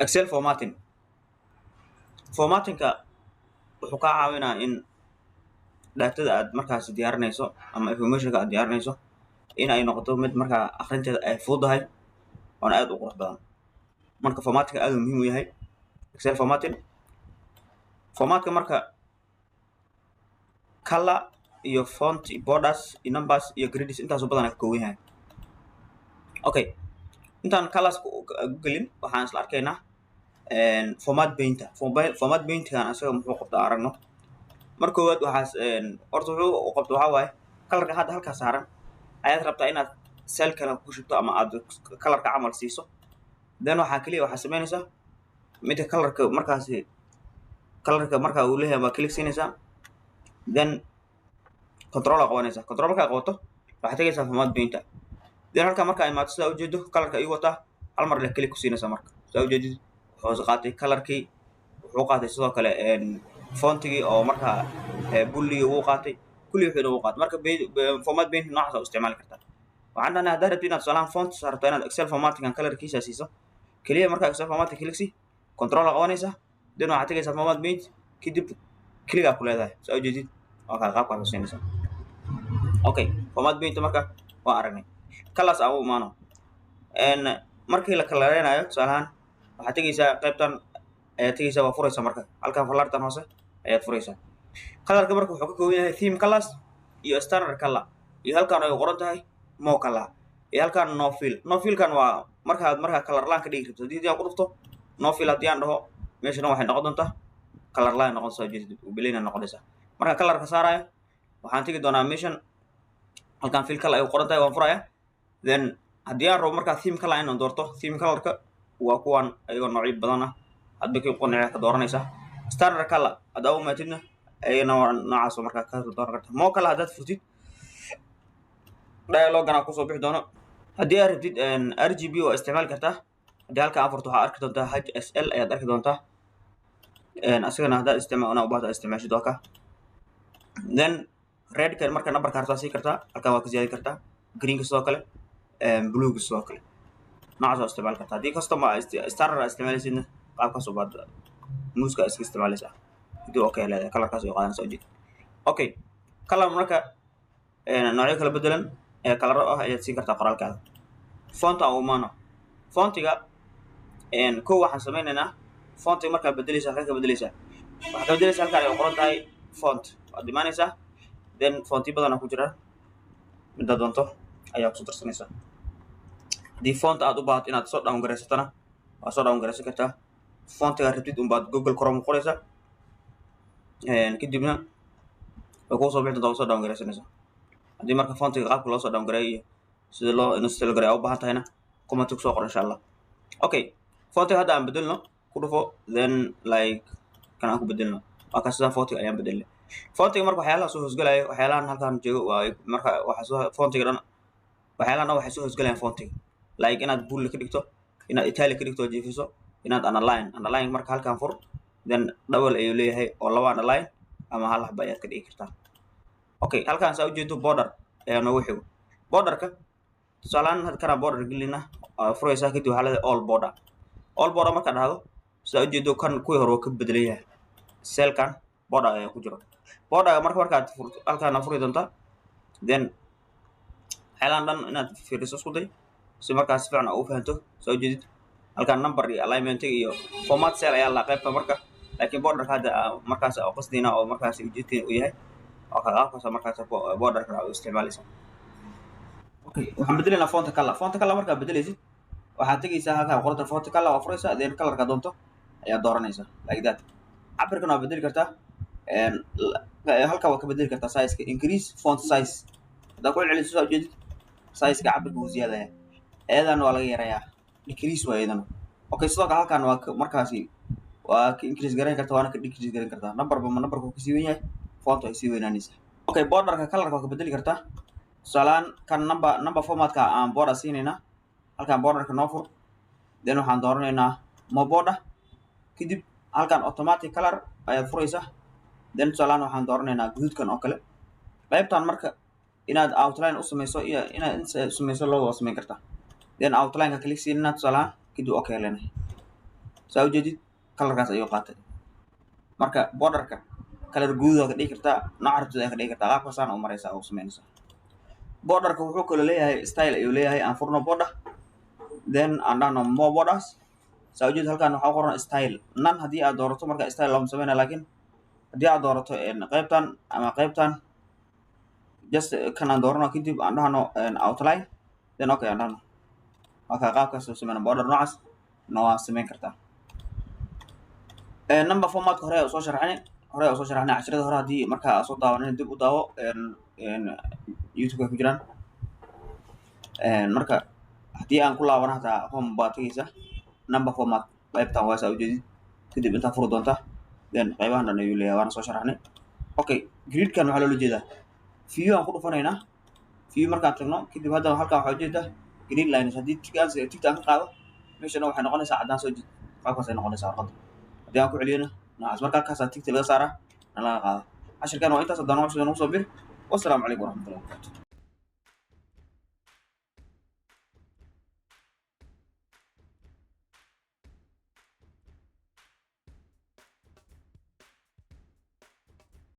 Excel formattingka wuxuu kaa caawinaa in daatada aad markaas diyaarinayso ama informationka aad diyaarinayso in ay noqoto mid markaa akhrinteeda ay fududahay oona aad u qurux badan. Marka formattingka aad uu muhiim u yahay Excel formatka marka color iyo font iyo borders iyo numbers iyo grids intaas oo badan ka kooban yahay. Okay, intaan colors ku gelin waxaan isla arkaynaa format painter asaga muxuu qabtaa aragno. Marka koowaad waxaas horta wuxuu qabto waxaa waaye colorka hadda halkaa saaran ayaad rabtaa inaad cell kale ku shubto ama aad colorka camal siiso, then waxaa kaliya waxaa samaynaysaa midka colorka markaa uu leeyahay baa click siinaysaa, then control aa qabanaysaa. Control markaa qabato waxaad tegaysaa format painter, then halkaa markaa imaato sidaa ujeedo colorka ayuu wataa hal mar le click ku siinaysaa. Marka sidaa ujeedid wuxuu qaatay colorkii, wuxuu qaatay sidoo kale fontigii oo markaa bulligii uu qaatay, kulli wuxuu uu qaatay. Marka format painter noocaas u isticmaali kartaa. waxaan dhahnaa haddaad rabtid inaad tusaalahaan font saarto inaad Excel formattingan colorkiisa siiso keliya markaa Excel formatting click si control aa qabanaysaa, then waxaad tegaysaa format paint kadib click aa ku leedahay sidaa ujeedid waa kaa qaabkaas u siinaysaa. Okay, format paint marka waa aragnay. Colors aan u imaano markii la kalareynayo tusaalahaan waxaad tegaysaa qaybtan ayaad tegaysaa waa furaysaa. Marka halkan falartan hoose ayaad furaysaa. Colorka marka wuxuu ka kooban yahay theme colors iyo standard color iyo halkan ay qoran tahay more color iyo halkan no fill kan waa markaad color laan ka dhigi rabto. Haddii aad ku dhufto no fill haddii aan dhaho meeshana waxay noqon doontaa color laan noqon soo jeedid bilina noqonaysa. Marka colorka saarayo waxaan tegi doonaa meeshan halkan fill color ay qoran tahay waan furaya, then haddii aan rabo markaa theme color inaan doorto theme colorka waa kuwan ayagoo noocyo badan ah hadba kii qonacay ka dooranaysaa. Standard color hadda u maatidna ayana noocaas markaa ka dooran kartaa. More color haddaad furtid dialogana kusoo bixi doono. Haddii aad rabtid RGB waa isticmaali kartaa. haddii halkan aan furto waxaa arki doontaa HSL ayaad arki doontaa, asagana haddaad u baahdo isticmaashid waa ka. Then redka marka numberka hartaa sii kartaa, halkan waa ka ziyaadi kartaa. Greenka sidoo kale, bluega sidoo kale noocaas waa isticmaali kartaa. Haddii custom standard aa isticmaalaysidna qaabkaas baad muuska iska isticmaalaysaa. haddii okay leedahay colorkaas ay qaadanaysaa ujeed. Okay, color marka noocyo kala bedelan color ah ayaad siin kartaa qoraalkaada. Font aan u imaano. Fontiga kow waxaan samaynaynaa fontiga markaa bedelaysaa halkaa ka bedelaysaa. Waxaa ka bedelaysaa halkaan ay qoran tahay font waad imaanaysaa, then fonti badan ku jira midda doonto ayaa ku soo darsanaysaa. haddii font aad u baahato inaad soo down garaysatana waa soo down garaysan kartaa. fontiga rabtid un baad Google Chrome qoraysaa, kadibna way kuu soo bixi doontaa soo down garaysanaysaa. haddii marka fontiga qaabka loo soo down gareeyo iyo sida loo install gareeyo u baahan tahayna comment ku soo qor insha Allah. Okay, fontiga hadda aan bedelno ku dhufo, then like kan aan ku bedelno waa ka sida fontiga ayaan bedelnay. Fontiga marka waxyaalaha soo hoosgalaya waxyaalahan halkan joogo waa marka waxa soo fontiga dhan waxyaalahan waxay soo hoosgalayaan fontiga, like inaad bold ka dhigto, inaad italic ka dhigto jiifiso, inaad underline marka halkan fur, then double ayuu leeyahay oo laba underline ama hal xaba ayaad ka dhigi kartaa. Okay, halkan saa ujeedo border ayaa noogu xigo. Borderka tusaalahaan kana border gelina furaysaa kadib waxaa leedahay all border marka dhahdo saa ujeedo kan kuwii hore ka bedelan yahay cellkan border ayaa ku jiro. Border markaad furto halkaan furi doontaa, then waxyaalahan dhan inaad fiiriso isku day si markaas si fiican u fahanto. saa ujeedid halkaan number iyo alignment iyo format cell ayaa la qaybta marka, laakiin borderka hadda markaas oo qasdina oo markaas ujeedin u yahay oo ka qaabkaas markaas borderka u isticmaalaysaa. Okay, waxaan bedelaynaa font color markaa bedelaysid waxaad tegaysaa halkaa qorta font color waa furaysaa, then colorka doonto ayaa dooranaysaa like that. cabirkan waa bedeli kartaa, halkaa waa ka bedeli kartaa size-ka increase font size haddaa ku celiso saa ujeedid size-ka cabirka wuu ziyaadaya, eedana waa laga yarayaa decrease waa eedana. Okay, sidoo kale halkaan waa markaasi waa ka increase garan kartaa waana ka decrease garan kartaa. numberku ka sii weyn yahay font ay sii weynaanaysaa. Okay, borderka colorka waa ka bedeli kartaa. tusaalahaan kan number formatka aan border siinayna halkaan borderka noo fur, then waxaan dooranaynaa more border, kadib halkaan automatic color ayaad furaysaa, then tusaalahaan waxaan dooranaynaa guduudkan oo kale. qaybtan marka inaad outline u samayso iyo inaad samayso loo samayn kartaa, then outline-ka click siinayna tusaalahaan kadib okay leenahay. saa ujeedid kalarkaas ayuu qaatay. Marka borderka kalar guduud waa ka dhigi kartaa, nooca rabtid ayaa ka dhigi kartaa, qaabkaasaan u maraysaa oo samaynaysaa. Borderka wuxuu kaloo leeyahay style ayuu leeyahay. Aan furno border, then aan dhahno more borders. saa ujeedid halkan waxaa ku qoran style. None haddii aad doorato marka style looma sameynaya, laakiin haddii aad doorato qaybtan ama qaybtan just kan aan doorano kadib aan dhahno outline, then okay aan dhahno. Marka qaabkaas oo sameyna border noocaas waa samayn kartaa. Number formatka hore oo soo sharaxnay casharada hore haddii marka soo daawanin dib u daawo YouTube-ka ku jiraan. Marka haddii aan ku laabano hataa home baad tagaysaa, number format qaybtan waa saa ujeedid, kadib intaa furi doontaa, then qaybahan dhan ayuu leeyahay waana soo sharaxnay. Okay, gridkan waxaa loola jeedaa view aan ku dhufanaynaa. View markaan tagno kadib hadda halkan waxaa ujeedaa grid lines. Haddii tigta aan ka qaado meeshana waxay noqonaysaa caddaan soo jeed, qaabkaas ay noqonaysaa warqadda. haddii aan ku celiyona noocaas marka halkaasaa tigta laga saaraa na laga qaada. Cashirkan waa intaas. Haddaan noloshooda nagu soo bir. Wassalaamu calaykum waraxmatullahi wabarakatuh.